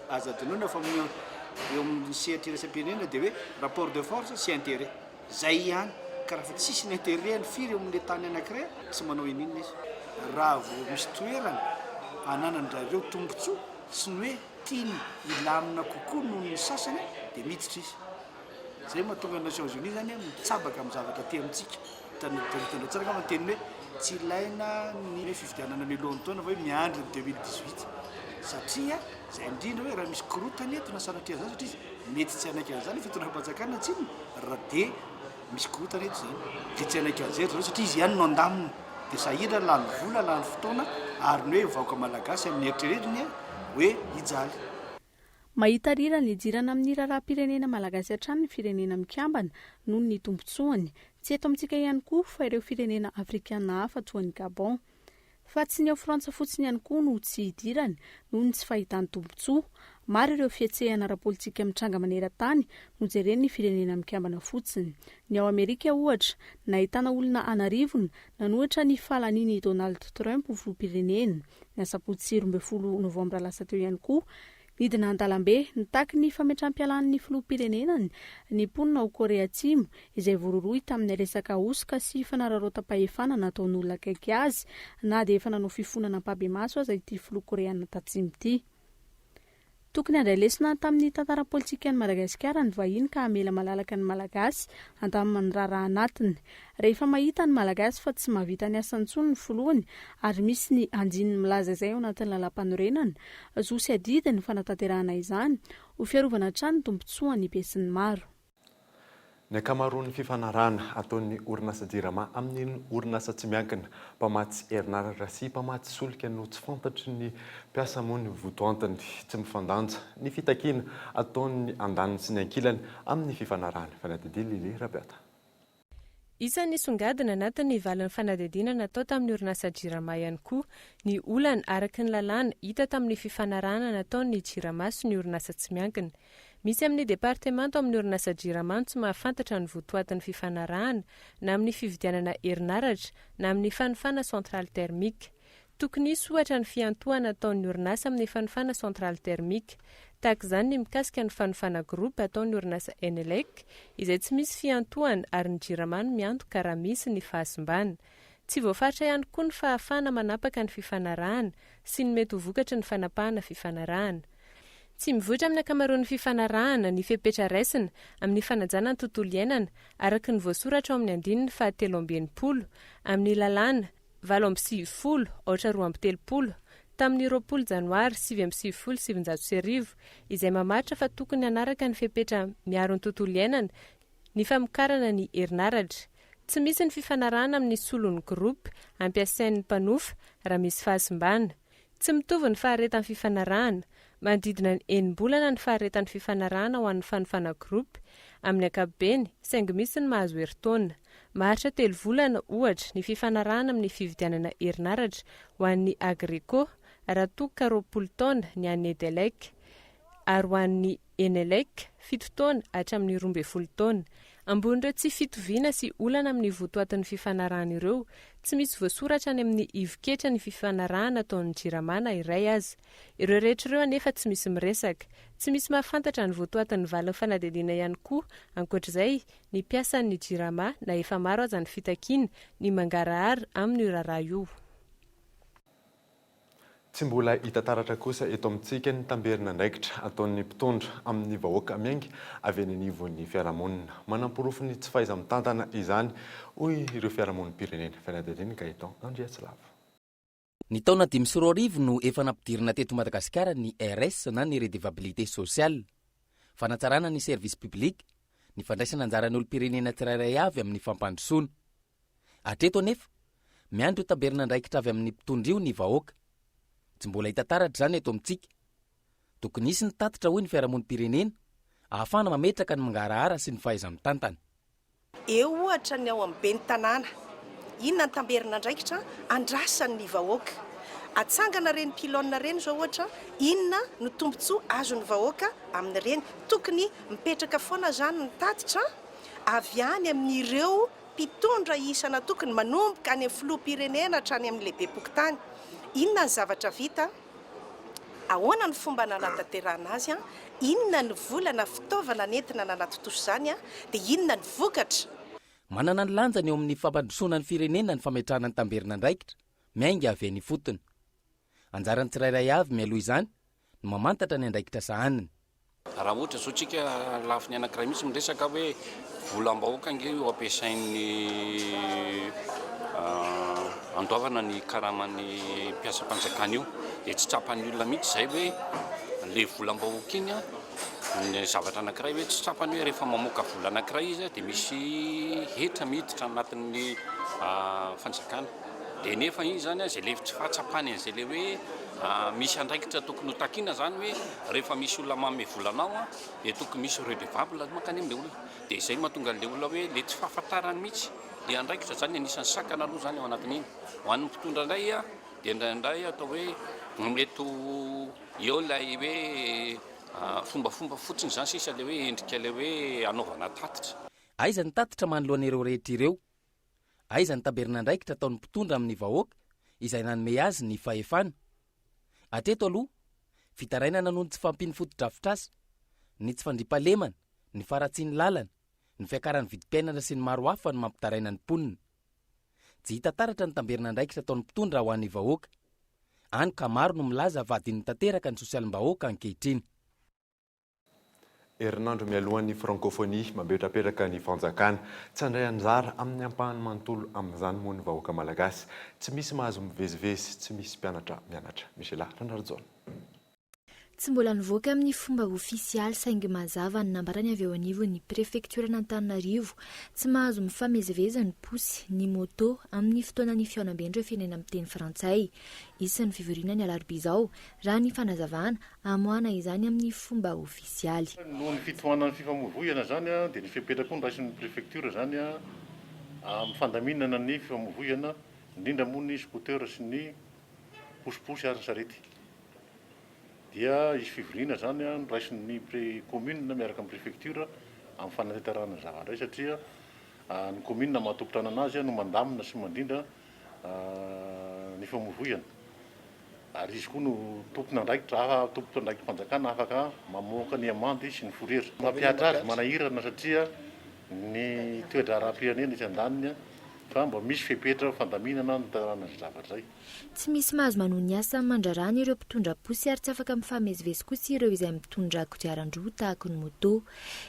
Speaker 2: azadinoina fa eo amin'ny sehatra iraisam-pirenena dia hoe rapport de force sy intérêt zay ihany ka raha fa tsisy ny intérêt ny firy eo amin'le tany anankiray tsy manao inona izy raha vao misy toerana ananan'rareo tombotsoa sy ny hoe tiany ilamina kokoa noho ny sasany dia miditra izy zay mahatonga Nations Unies zany mitsabaka amin'ny zavatra ty amintsika tandro tsara ka manteny hoe tsy ilaina ny fifidianana milohan'ny taona fa hoe miandry ny 2018 satria zay indrindra hoe raha misy korotany eto na sanatria zany satria izy mety tsy anaiky zany fitondram-panjakana tsiny raha dia misy korotany eto zany dia tsy anaiky azery zao satria izy ihany no andamina dia sahira lany vola lany fotoana ary ny hoe vahoaka malagasy amin'ny eritreretiny hoe hijaly.
Speaker 4: Mahita rira ny jirana amin'ny raharaham-pirenena malagasy hatrany ny firenena mikambana noho ny tombotsoany. Tsy eto amintsika ihany koa fa ireo firenena afrikana hafa toa ny Gabon. Fa tsy ny ao Frantsa fotsiny ihany koa no tsy hidirany noho ny tsy fahitany tombotsoa. Maro ireo fietsehana ara-politika mitranga maneran-tany no jeren'ny firenena mikambana fotsiny. Ny ao Amerika ohatra, nahitana olona anarivony nanohatra ny falaniny Donald Trump ho filoham-pirenena. Ny asabotsy 12 Novembre lasa teo ihany koa nidina an-dalambe nitaky ny fametram-pialan'ny filoham-pirenenany ny mponina ao Korea Atsimo izay vororoy tamin'ny resaka osoka sy fanararaotam-pahefana nataon'olona akaiky azy na dia efa nanao fifonana ampabe-maso aza ity filoha Koreana tatsimo ity. Tokony handray lesona tamin'ny tantara politika ny Madagasikara ny vahiny ka hamela malalaka ny malagasy andamina ny raharaha anatiny. Rehefa mahita ny malagasy fa tsy mahavita ny asantsony ny filohany ary misy ny anjininy milaza izay ao anatin'ny lalam-panorenana, zo sy adidy ny fanatanterahana izany ho fiarovana hatrany tombotsoa ny besin'ny maro.
Speaker 6: Ny akamaroan'ny fifanarahana ataon'ny orinasa jirama amin'ny orinasa tsy miankina mpamatsy herinaratra sy mpamatsy solika no tsy fantatry ny mpiasa moa ny votoantany tsy mifandanja ny fitakiana ataon'ny andaniny sy ny ankilany amin'ny fifanarahana. Fanadidiny Lili Rabiata.
Speaker 8: Isan'ny songadina anatin'ny valan'ny fanadidina natao tamin'ny orinasa jirama ihany koa ny olana araky ny lalàna hita tamin'ny fifanarahana nataon'ny jirama sy ny orinasa tsy miankina. Misy amin'ny departemento amin'ny orinasa jirama tsy mahafantatra ny votoatin'ny fifanarahana na amin'ny fividianana herinaratra na amin'ny fanofana centrale thermique. Tokony hisy ohatra ny fiantohana ataon'ny orinasa amin'ny fanofana centrale thermique. Tahaka izany ny mikasika ny fanofana groupe ataon'ny orinasa Enelec izay tsy misy fiantohana ary ny jirama no miantoka raha misy ny fahasimbana. Tsy voafaritra ihany koa ny fahafana manapaka ny fifanarahana sy ny mety ho vokatry ny fanapahana fifanarahana. Tsy mivoatra amin'ny akamaroan'ny fifanarahana ny fepetra raisina amin'ny fanajana ny tontolo iainana araky ny voasoratra ao amin'ny andininy 720 amin'ny lalàna 770 230 tamin'ny 20 Janoary 770 izay mamaritra fa tokony anaraka ny fepetra miaro ny tontolo iainana ny famokarana ny herinaratra. Tsy misy ny fifanarahana amin'ny solon'ny groupe ampiasain'ny mpanofa raha misy fahasimbana. Tsy mitovy ny faharetan'ny fifanarahana. Manodidina ny enim-bolana ny faharetan'ny fifanarahana ho an'ny fanofana groupe amin'ny ankapobeny saingy misy ny mahazo herintaona. Maharitra 3 volana ohatra ny fifanarahana amin'ny fividianana herinaratra ho an'ny Agrico raha toka 20 taona ny an'ny Edelec ary ho an'ny Enelec 7 taona hatramin'ny 12 taona. Ambonireo tsy fitoviana sy olana amin'ny votoatin'ny fifanarahana ireo, tsy misy voasoratra any amin'ny ivoketra ny fifanarahana ataon'ny jiramana iray azy. Ireo rehetra ireo anefa tsy misy miresaka, tsy misy mahafantatra ny votoatin'ny valin'ny fanadidina ihany koa, ankoatr'izay ny piasan'ny jirama na efa maro aza ny fitakiana ny mangarahara amin'ny raharaha io.
Speaker 6: Tsy mbola hitataratra kosa eto amintsika ny tamberina andraikitra ataon'ny mpitondra amin'ny vahoaka miaingy avy any anivon'ny fiarahamonina. Manam-porofo ny tsy fahaiza mitantana izany hoy ireo fiarahamonim-pirenena. Fanadidiny Gaetan Andriatsilava.
Speaker 9: Ny taona 2020 no efa nampidirina teto Madagasikara ny RS na ny redevabilité sociale, fanatsarana ny service public, ny fandraisana anjaran'ny olo-pirenena tsirairay avy amin'ny fampandrosoana. Hatreto anefa miandro tamberina andraikitra avy amin'ny mpitondra io ny vahoaka. Tsy mbola hitataratra zany eto amintsika. Tokony hisy ny tatitra hoy ny fiarahamonim-pirenena ahafana mametraka ny mangarahara sy ny fahaiza mitantana.
Speaker 11: Eo ohatra ny ao amin'ny ben'ny tanàna. Inona ny tamberina andraikitra andrasan'ny vahoaka. Atsangana reny pilona reny zao ohatra, inona no tombotsoa azon'ny vahoaka amin'ireny. Tokony mipetraka foana zany ny tatitra avy any amin'ireo mpitondra isana tokony manomboka any amin'ny filoham-pirenena hatrany amin'ny lehibe pokotany. Inona ny zavatra vita? Ahoana ny fomba nanatanterahana azy a? Inona ny volana fitaovana nentina nanatotoso izany a? Dia inona ny vokatra?
Speaker 9: Manana ny lanjany eo amin'ny fampandrosoana ny firenena ny fametrahana ny tamberina andraikitra, miainga avy any fotony. Anjarany tsirairay avy mialoha izany no mamantatra ny andraikitra sahaniny.
Speaker 1: Raha ohatra zao tsika lafiny anankiray mihitsy miresaka hoe volam-bahoaka ange io ampiasain'ny andoavana ny karaman'ny mpiasa-panjakana io, dia tsy tsapan'ny olona mihitsy izay hoe le volam-bahoaka iny ny zavatra anankiray hoe tsy tsapany hoe rehefa mamoaka vola anankiray izy dia misy hetra miditra anatin'ny fanjakana. Dia nefa iny zany izay le tsy fahatsapany an'izay le hoe misy andraikitra tokony ho takiana zany hoe rehefa misy olona manome volanao dia tokony misy redevable makany amin'ilay olona. Dia izay mahatonga an'ilay olona hoe le tsy fahafantarany mihitsy le andraikitra zany anisan'ny sakana aloha zany ao anatin'iny. Ho an'ny mpitondra indray dia indraindray atao hoe mety eo ilay hoe fombafomba fotsiny zany sisa le hoe endrika le hoe anaovana tatitra.
Speaker 9: Aiza ny tatitra manoloan'ireo rehetra ireo? Aiza ny taberina andraikitra ataon'ny mpitondra amin'ny vahoaka izay nanome azy ny fahefana? Atreto aloha, fitarainana noho ny tsy fampiny foto-drafitr'asa, ny tsy fandriampahalemana, ny faratsiany lalana, ny fiakaran'ny vidim-piainana sy ny maro hafa no mampitaraina ny mponina. Tsy hita taratra ny taberina andraikitra ataon'ny mpitondra ho an'ny vahoaka. Any ka maro no milaza vadiny tanteraka ny sosialim-bahoaka ankehitriny.
Speaker 6: Herinandro mialohan'ny francophonie mametrapetraka ny fanjakana tsy handray anjara amin'ny ampahany manontolo amin'izany moa ny vahoaka malagasy. Tsy misy mahazo mivezivezy, tsy misy mpianatra mianatra. Michela Ranarjona.
Speaker 13: Tsy mbola nivoaka amin'ny fomba ofisialy saingy mazava ny nambarany avy eo anivon'ny prefekturan'Antananarivo tsy mahazo mifamezivezy ny posy ny moto amin'ny fotoanany fiaonam-bendreo firenena amin'ny teny frantsay. Isan'ny fivoriana ny alarobia izao raha ny fanazavana amoana izany amin'ny fomba ofisialy.
Speaker 14: Noho ny fitohanan'ny fifamoivoizana zany dia ny fipetrako ny raisin'ny prefektura zany amin'ny fandaminana ny fifamoivoizana indrindra moa ny scooter sy ny posiposy ary ny sarety. Dia izy fivoriana zany ny raisin'ny commune miaraka amin'ny prefektura amin'ny fanatanterahana ny zavandray satria ny commune mahatopotrana anazy no mandamina sy mandrindra ny fifamoivoizana. Ary izy koa no tompona andraikitra tompona andraikitra fanjakana afaka mamoaka ny amandy sy ny forera. Mampiatra azy manahirana satria ny toedra ara-pirenena izy andaniny fa mba misy fipetra fandaminana ny tarana ny zavatra zay.
Speaker 13: Tsy misy mahazo manohy ny asa mandrarana ireo mpitondra posy ary tsy afaka mifamezivezy kosa ireo izay mitondra kodiaran-droa tahaka ny moto.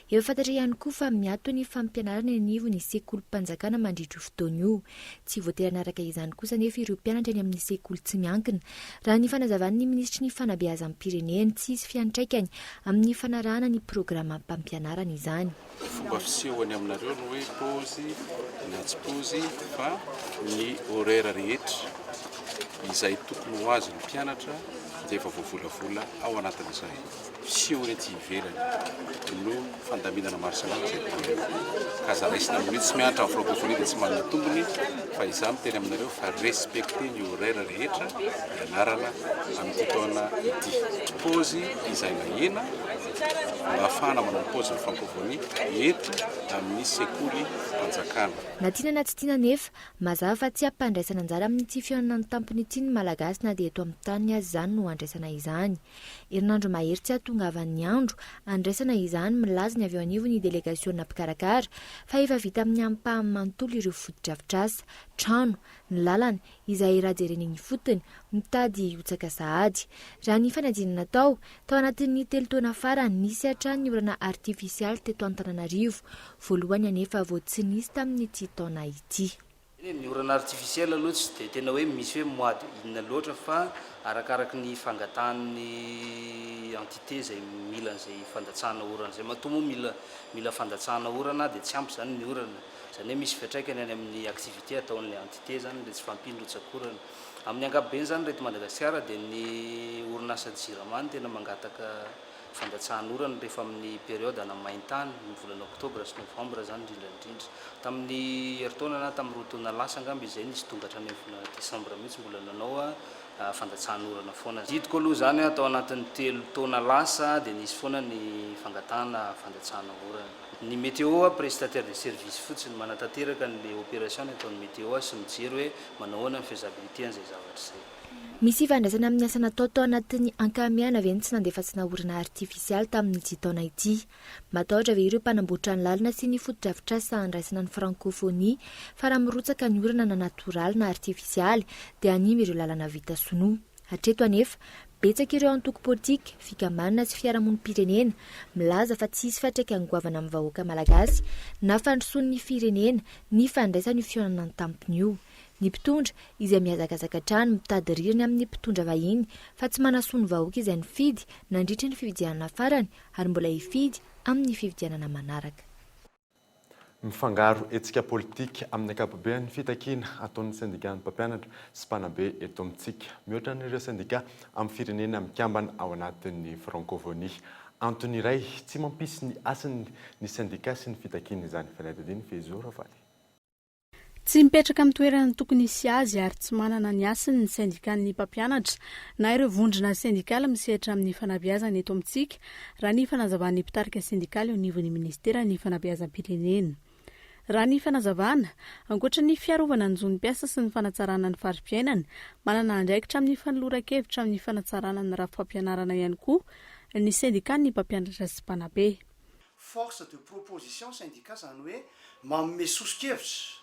Speaker 13: Eo fantatra ihany koa fa miato ny fampianarana anivo ny sekolim-panjakana mandritra fotoana io. Tsy voatery anaraka izany kosa nefa ireo mpianatra any amin'ny sekoly tsy miankina. Raha ny fanazavan'ny ministry ny fanabeazan'ny pireneny tsy isy fiantraikany amin'ny fanarahana ny programa mpampianarana izany.
Speaker 24: Fomba fisehony aminareo no hoe pôzy na tsy pôzy fa ny horaire rehetra izay tokony ho azy ny mpianatra dia efa voavolavola ao anatin'izay. Fiseho rehetra ivelany no fandaminana maro samihafa izay ka za raisina amin'io tsy mianatra amin'ny francophonie dia tsy manana tombony fa izany teny aminareo fa respecte ny horaire rehetra ianarana amin'ny fotoana ity. Pôzy izay nahena mba ahafahana manao pôzy ny francophonie eto amin'ny sekoly panjakana.
Speaker 13: Na tiana na tsy tiana nefa mazava fa tsy ampandraisana anjara amin'ny tsy fihaonana ny tampony ity ny malagasy na dia eto amin'ny tany azy izany no andraisana izany. Herinandro mahery tsy ahatongavan'ny andro andraisana izany milaza ny avy eo anivony ny delegasiona mpikarakara fa efa vita amin'ny ampahany manontolo ireo foto-drafitr'asa, trano, ny lalana izay raha jereniny fotony mitady hotsaka sahady. Raha ny fanadinana tao anatin'ny 3 taona farany nisy hatrany ny orana artifisialy teto Antananarivo, voalohany anefa vao tsy nisy tamin'ity taona ity.
Speaker 16: Ny orana artifisialy aloha tsy dia tena hoe misy hoe moady inona loatra fa arakaraky ny fangatan'ny entité izay mila an'izay fandatsahana orana izay matoa moa mila fandatsahana orana dia tsy ampy zany ny orana. Izany hoe misy fiantraikany any amin'ny activité ataon'ilay entité zany dia tsy fampindrotsakorana. Amin'ny ankapobeny zany reto Madagasikara dia ny orinasa jirama tena mangataka fandatsahan'orana rehefa amin'ny période ana maintany ny volana oktobra sy novembre zany indrindraindrindra tamin'ny heritaona na tamin'ny roa taona lasa angamba izay nisy tonga hatrany volana décembre mihitsy mbola nanao fandatsahan'orana foana didiko aloha zany atao anatin'ny 3 taona lasa dia nisy foana ny fangatahana fandatsahana orana ny météo prestataire de service fotsiny manatanteraka n'le opération ataon'ny météo sy mijery hoe manao ahoana ny faisabilité an'izay zavatra izay.
Speaker 13: Misy ifandraisana amin'ny asa natao tao anatin'ny ankamiana ve ny tsy nandefatsina orana artifisialy tamin'ny ity taona ity. Matahotra ve ireo mpanamboatra ny lalina sy ny fotodrafitrasa andraisana ny francophonie fa raha mirotsaka ny orana na natoraly na artifisialy dia animy ireo lalana vita sonoa. Hatreto anefa betsaka ireo antoko politika, fikambanana sy fiarahamonim-pirenena milaza fa tsisy fatraikan'ny goavana amin'ny vahoaka malagasy na fandrosoan'ny firenena ny fandraisany fionana ny tampony io. Ny mpitondra izay mihazakazaka trano mitady ririny amin'ny mpitondra vahiny fa tsy manasony vahoaka izay nifidy nandritra ny fividianana farany ary mbola hifidy amin'ny fividianana manaraka.
Speaker 6: Mifangaro etsika politika amin'ny ankapobeny fitakiana ataon'ny syndicat mpampianatra sy mpanabe eto amintsika. Mihoatra n'ireo syndicat amin'ny firenena mikambana ao anatin'ny francophonie. Antony iray tsy mampisy ny asany ny syndicat sy ny fitakiana izany fanadadiny fezora valy.
Speaker 4: Tsy mipetraka amin'ny toerana tokony hisy azy ary tsy manana ny asany ny syndicat-ny mpampianatra na ireo vondrona syndikaly misehatra amin'ny fanabeazana eto amintsika raha ny fanazavana mpitarika syndikaly eo anivon'ny ministera ny fanabeazam-pirenena. Raha ny fanazavana, ankoatra ny fiarovana ny zonim-piasa sy ny fanatsarana ny fari-piainana, manana andraikitra amin'ny fanoloran-kevitra amin'ny fanatsarana ny rafim-pampianarana ihany koa ny syndicat-ny mpampianatra sy mpanabe.
Speaker 2: Force de proposition syndicat zany hoe manome soso-kevitra,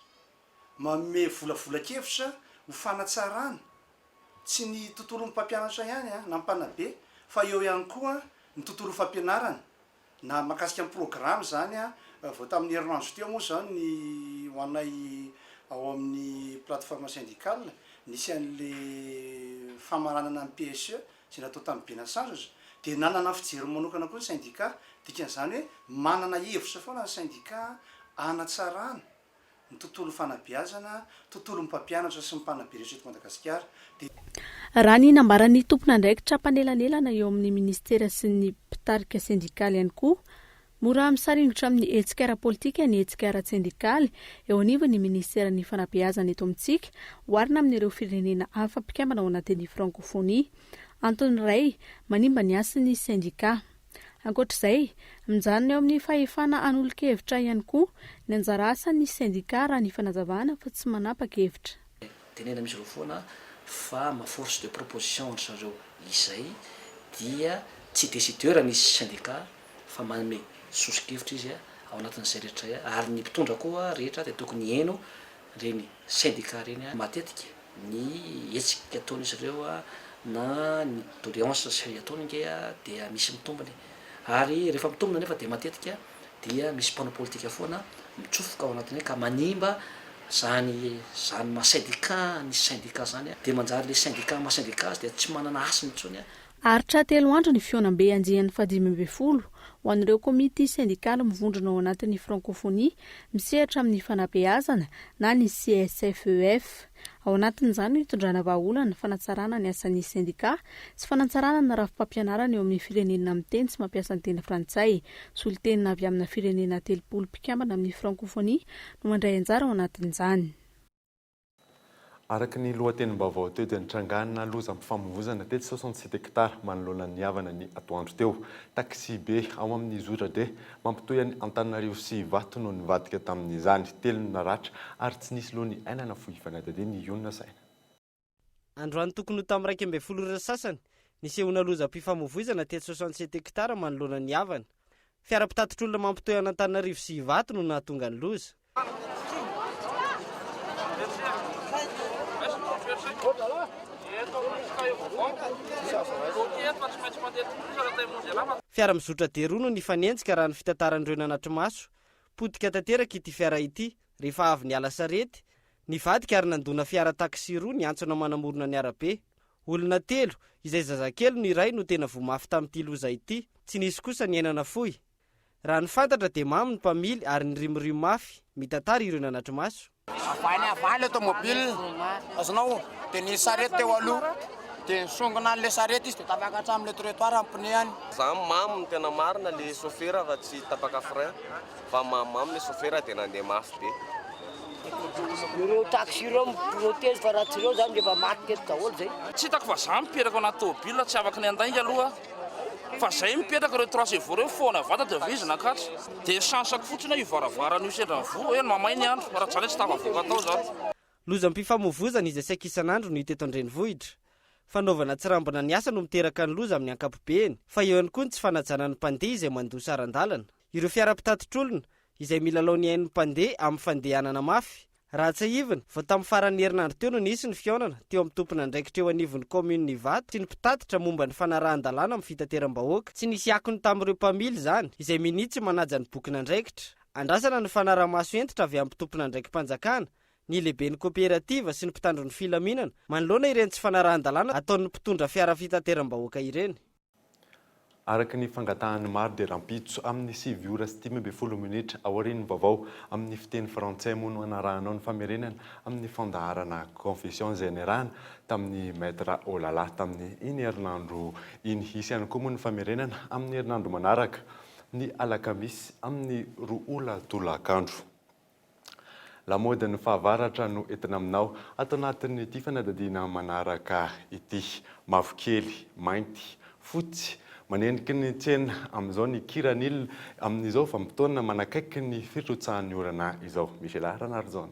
Speaker 2: manome volavolakevitra ho fanatsarana tsy ny tontolo mpampianatra ihany na mpanabe fa eo ihany koa ny tontolo fampianarana na makasika amin'ny programme zany vao tamin'ny herinandro teo moa zany ny hoanay ao amin'ny plateforme syndicale nisy an'le famaranana amin'ny PSE sy natao tamin'ny Benasanjo dia nanana fijery manokana koa ny syndicat dikan'izany hoe manana hevitra foana ny syndicat anatsarana ny tontolo fanabeazana, tontolo mpampianatra sy mpanabe rehetra eto Madagasikara.
Speaker 4: Raha ny nambaran'ny tompon'andraikitra mpanelanelan eo amin'ny ministera sy ny mpitarika syndikaly ihany koa, mora misaringotra amin'ny hetsika ara-politika ny hetsika ara-syndikaly eo anivon'ny ministera ny fanabeazana eto amintsika oharina amin'ireo firenena hafa mpikambana ao anatin'ny francophonie. Antony iray manimba ny asan'ny syndicat. Ankoatr'izay, mijanona eo amin'ny fahefana an'olon-kevitra ihany koa ny anjara asan'ny syndicat raha ny fanazavana fa tsy manapa-kevitra.
Speaker 16: Tenena misy ireo foana fa ma force de proposition ohatra zareo izay dia tsy décideur nisy syndicat fa manome soso-kevitra izy ao anatin'izay rehetra ary ny mpitondra koa rehetra dia tokony heno reny syndicat reny matetika ny hetsika ataon'izy ireo na ny doléance sy ataony nge dia misy mitombony ary rehefa mitombona nefa dia matetika dia misy mpanao politika foana mitsofoka ao anatiny ka manimba zany ma-syndicat ny syndicat zany dia manjary le syndicat ma-syndicat dia tsy manana asiny intsony.
Speaker 4: Aritra 3 andro ny fionam-be anjehan'ny 2020 ho an'ireo komity syndikaly mivondrona ao anatin'ny francophonie misehatra amin'ny fanabeazana na ny CSFEF. Ao anatin'izany hitondrana vahaolana fanatsarana ny asan'ny syndicat sy fanatsarana ny rafim-pampianarana eo amin'ny firenena amin'ny teny sy mampiasa ny teny frantsay. Solitenina avy amina firenena 3 mpikambana amin'ny francophonie no mandray anjara ao anatin'izany.
Speaker 6: Araka ny lohatenim-baovao teo dia nitrangana loza ampifamoivozana tety 67 hectara manoloana ny havana ny atoandro teo. Taksi be ao amin'ny Zodrade mampitoy any Antananarivo sy Ivato no nivadika tamin'izany telo naratra ary tsy nisy lohany ainana fohy fanadadiny iona saina.
Speaker 10: Androany tokony ho tamin'ny 12 sasany nisehona loza ampifamoivozana tety 67 hectara manoloana ny havana. Fiara-pitatitr'olona mampitoy any Antananarivo sy Ivato no nahatonga ny loza. Fiara mizotra deroa no nifanenjika raha ny fitantaran'ireo nanatry maso. Potika tanteraka ity fiara ity rehefa avy niala sarety, nivadika ary nandona fiara taksi roa niantsona manamorona ny arabe. Olona 3 izay zazakely no iray no tena vomafy tamin'ity loza ity, tsy nisy kosa ny ainana fohy. Raha ny fantatra dia mamy ny mpamily ary ny rimorimo mafy mitantara ireo nanatry maso.
Speaker 12: Avany le automobile azonao dia nisy sarety teo aloha dia nisongona an'ilay sarety izy dia tapaka hatramin'ilay trottoir ampinehany.
Speaker 15: Za mamy ny tena marina le chauffeur fa tsy tapaka frein fa mamamy le chauffeur dia nandeha mafy be.
Speaker 18: Ireo taxi ireo miprotège fa raha tsy ireo zany efa maty teto daholo zay.
Speaker 19: Tsy hitako fa za mipetraka anaty tômôbila tsy afaka ny andainga aloha fa zay mipetraka ireo 300 reo foana vata dia vizina akatra dia sansako fotsiny hoe ivaravarana io sendra ny voa hoe mamay ny andro fa raha tsy zany tsy tafavoaka atao zany.
Speaker 10: Lozam-pifamoivozana izay saika isan'andro no hita eto an-drenivohitra. Fanaovana tsirambina ny asa no miteraka ny loza amin'ny ankapobeny, fa eo ihany koa ny tsy fanajana ny mpandeha izay mandoa saran-dalana. Ireo fiara-pitatitr'olona izay mila lao ny hain'ny mpandeha amin'ny fandehanana mafy. Raha tsy aivina, vao tamin'ny faran'ny herinandro teo no nisy ny fihaonana teo amin'ny tompona andraikitra eo anivon'ny komune Vato sy ny mpitatitra momba ny fanarahan-dalàna amin'ny fitateram-bahoaka. Tsy nisy akony tamin'ireo mpamily izany izay minitsy manaja ny boky andraikitra. Andrasana ny fanaraha-maso entitra avy amin'ny tompona andraikim-panjakana, ny lehiben'ny kooperativa sy ny mpitandro ny filaminana manoloana ireny tsy fanarahan-dalàna ataon'ny mpitondra fiara fitateram-bahoaka ireny.
Speaker 6: Araka ny fangatahany maro dia rampitso amin'ny 7:30 minitra aorian'ny vaovao amin'ny fiteny frantsay moa no anarahanao ny famerenana amin'ny fandaharana confession générale tamin'ny maître Olala tamin'ny iny herinandro iny hisy ihany koa moa ny famerenana amin'ny herinandro manaraka ny alakamisy amin'ny 2 tolakandro. Lamaody ny fahavaratra no entina aminao ato anatin'ny ity fanadadiana manaraka ity mavokely, mainty, fotsy. Manendriky ny tsena amin'izao ny kiran'il amin'izao vanim-potoana manakaiky ny fitrotsahan'ny orana izao. Michela Ranarjon.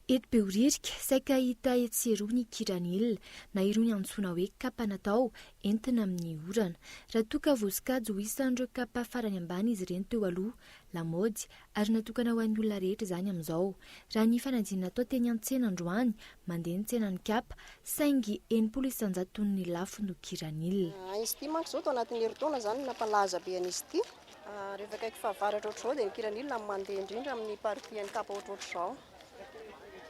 Speaker 13: Eto Beoririka saika hita etsy ny kiran'il na irony antsoina hoe kapa natao entina amin'ny orana. Raha toka voasokajy ho isan'ireo kapa farany ambany izy ireny teo aloha lamaody ary natokana ho an'ny olona rehetra izany amin'izao. Raha ny fanadinana atao teny an-tsena androany mandeha ny tsenany kapa saingy 900 ny lafo no kiran'il.
Speaker 25: Izy ity manko izao tao anatin'ny herintaona zany nampalaza be an'izy ity. Rehefa kaiky fahavaratra ohatr'izao dia ny kiran'il mandeha indrindra amin'ny partian'ny kapa ohatr'izao.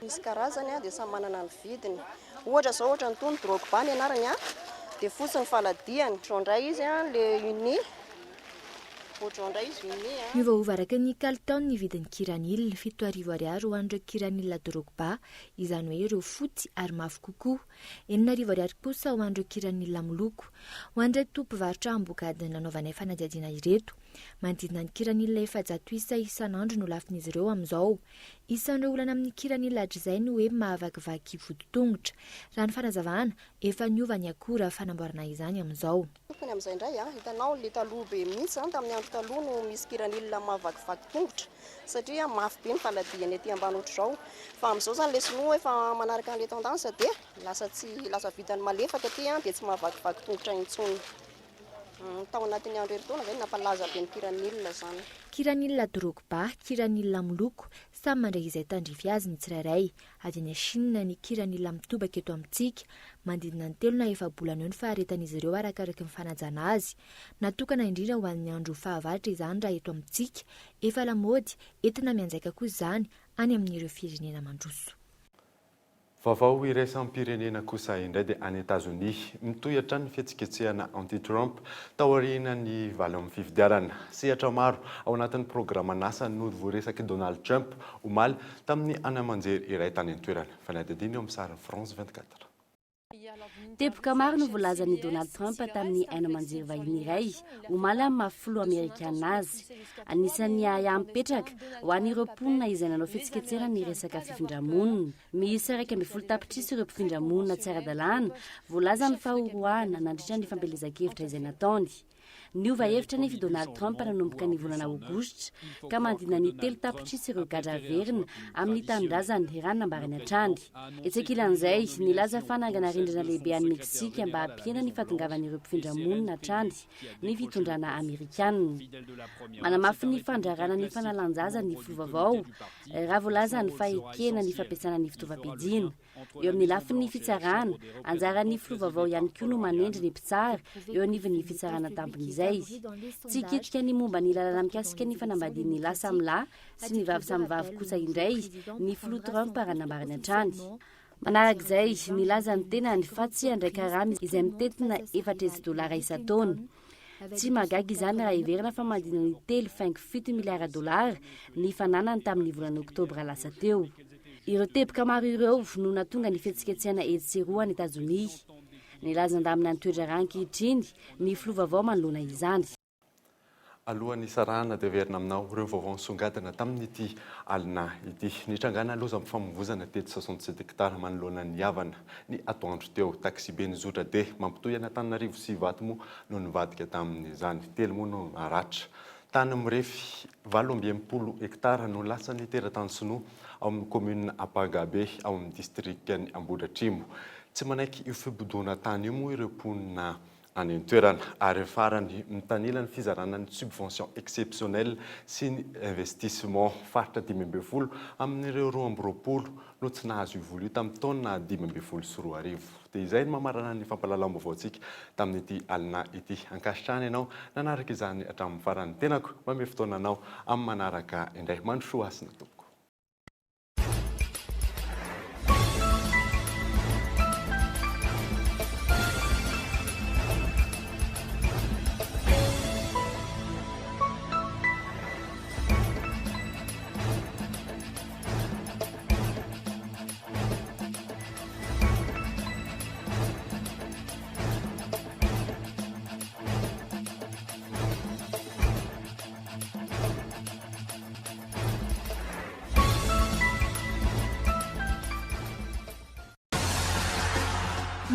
Speaker 25: Misy karazany dia samy manana ny vidiny. Ohatra zao ohatra ny tony drogba ny anarany dia fotsiny faladiany, draondray izy le uni. Draondray izy uni.
Speaker 13: Miovaova araka ny kalitao ny vidin'ny kiran'il 7 ariary ho an'ireo kiran'il drogba, izany hoe ireo fotsy ary mafy kokoa. 9 ariary kosa ho an'ireo kiran'il miloko. Ho an'ireo tompo-pivarotra ambokady nanaovana fanadihadiana ireto. Manodidina ny kiran'il efa-jato isa isan'andro no lafin'izy ireo amin'izao. Isan'ireo olana amin'ny kiran'il hatrizay no hoe mahavakivaky vodi-tongotra. Raha ny fanazavana efa niova ny akora fanamboarana izany amin'izao.
Speaker 25: Tokony amin'izay indray hitanao le taloha be mihitsy tamin'ny andro taloha no misy kiran'il mahavakivaky tongotra satria mafy be ny faladiany ety ambany ohatr'izao. Fa amin'izao zany le sinoa efa manaraka an'ilay tendansa dia lasa vitany malefaka aty dia tsy mahavakivaky tongotra intsony. Tao anatin'ny andro herintaona zay nampalaza be ny kiran'il zany.
Speaker 13: Kiran'il drogba, kiran'il miloko samy mandray izay tandrify azy ny tsirairay. Avy any Chine ny kiran'il mitobaka eto amintsika manodidina ny 3 na 4 bolana eo ny faharetan'izy ireo arakaraka ny fanajana azy. Natokana indrindra ho an'ny andro fahavaratra izany raha eto amintsika. Efa lamaody entina mianjaika koa izany any amin'ireo firenena mandroso.
Speaker 6: Vaovao iraisam-pirenena kosa indray dia any Etazonia mitohatra ny fihetsiketsehana anti-Trump taoriana ny valy amin'ny fifidianana. Sehatra maro ao anatin'ny programan'asa no voaresaky Donald Trump omaly tamin'ny anamanjery iray tany an-toerana. Fanadihadiana eo amin'ny sary France 24.
Speaker 26: Teboka maro no voalazan'i Donald Trump tamin'ny anamanjery vahiny iray omaly amin'ny mahafiloha Amerikana azy. Anisan'ny mipetraka ho an'ireo mponina izay nanao fihetsiketsehana ny resaka fifindramonina. Miisa 12 tapitrisa ireo mpifindраmonina tsy ara-dalàna voalaza ny fahorohana nandritra ny fampelezan-kevitra izay nataony. Niova hevitra nefa Donald Trump nanomboka ny volana Aogositra ka mandina ny 3 tapitrisa ireo gadra verina amin'ny tanindrazany raha nambarany hatrany. Etsekilan'izay nilaza fanangana rindrina lehibe any Meksika mba hampiena ny fahatongavan'ireo mpifindраmonina hatrany ny fitondrana Amerikanina. Manamafy ny fandrarana ny fanalanjaza ny Vaovao raha voalaza ny fahekena ny fampiasana ny fitaovam-piadiana. Eo amin'ny lafin'ny fitsarana anjaran'ny Vaovao ihany koa no manendry ny mpitsara eo anivon'ny fitsarana tampin'izay. Tsy ketrika ny momba ny lalana mikasika ny fanambadian'ny lahy samy lahy sy ny vavy samy vavy kosa indray ny Trump raha nambarany hatrany. Manarak'izay nilaza ny tena ny fatsy andraika ramy izay mitetina $400 isan-taona. Tsy magaga izany raha iverina fa mandina ny 3.7 miliara ny fananany tamin'ny volana Oktobra lasa teo. Ireo teboka maro ireo no natonga ny fihetsiketsehana etsy sy roa any Etazonia. ny lazan-damina ny toetra rankehitriny ny filovavao manoloana izany.
Speaker 6: Alohan'ny sarahana dia verina aminao ireo vaovao nisongadina tamin'ity alina ity. Nitrangana loza amin'ny famovozana tety 67 hectara manoloana ny havana ny atoandro teo. Taxi be nizotra de mampitoy Antananarivo sy Ivato no nivadika tamin'izany. Telo moa no aratra. Tany mirefy 80 hectara no lasa ny teratany Sinoa ao amin'ny commune Apagabe ao amin'ny distrikany Ambohidratrimo. Tsy manaiky io fibodona tany io moa ireo mponina any an-toerana ary farany mitanila ny fizarana ny subvention exceptionnelle sy ny investissement faritra 520 amin'ireo 220 no tsy nahazo ivolo io tamin'ny taona 2024. Dia izay no mamarana ny fampahalalam-baovao antsika tamin'ity alina ity. Ankasitrahana ianao nanaraka izany hatramin'ny farany tenako mame fotoananao amin'ny manaraka indray mandrosoa asina tompoko.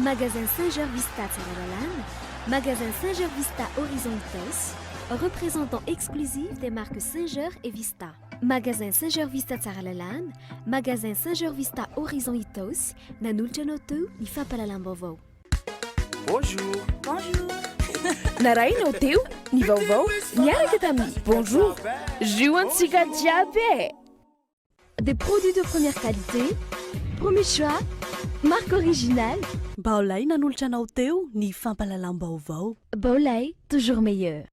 Speaker 3: Magasin Saint-Georges Vista Tsaralalana, Magasin Saint-Georges Vista Horizon Itos, représentant exclusif des marques Saint-Georges et Vista. Magasin Saint-Georges Vista Tsaralalana, Magasin Saint-Georges Vista Horizon Itos, nanolotra anao teo ny fampahalalam-baovao.
Speaker 5: Bonjour. Bonjour.
Speaker 20: Narainao teo ny vaovao niaraka tamin'ny bonjour. Joantsika jiaby.
Speaker 3: Des produits de première qualité, premier choix, marque originale.
Speaker 20: Baolay nanolotra anao teo ny fampahalalam-baovao.
Speaker 3: Baolay, toujours meilleur.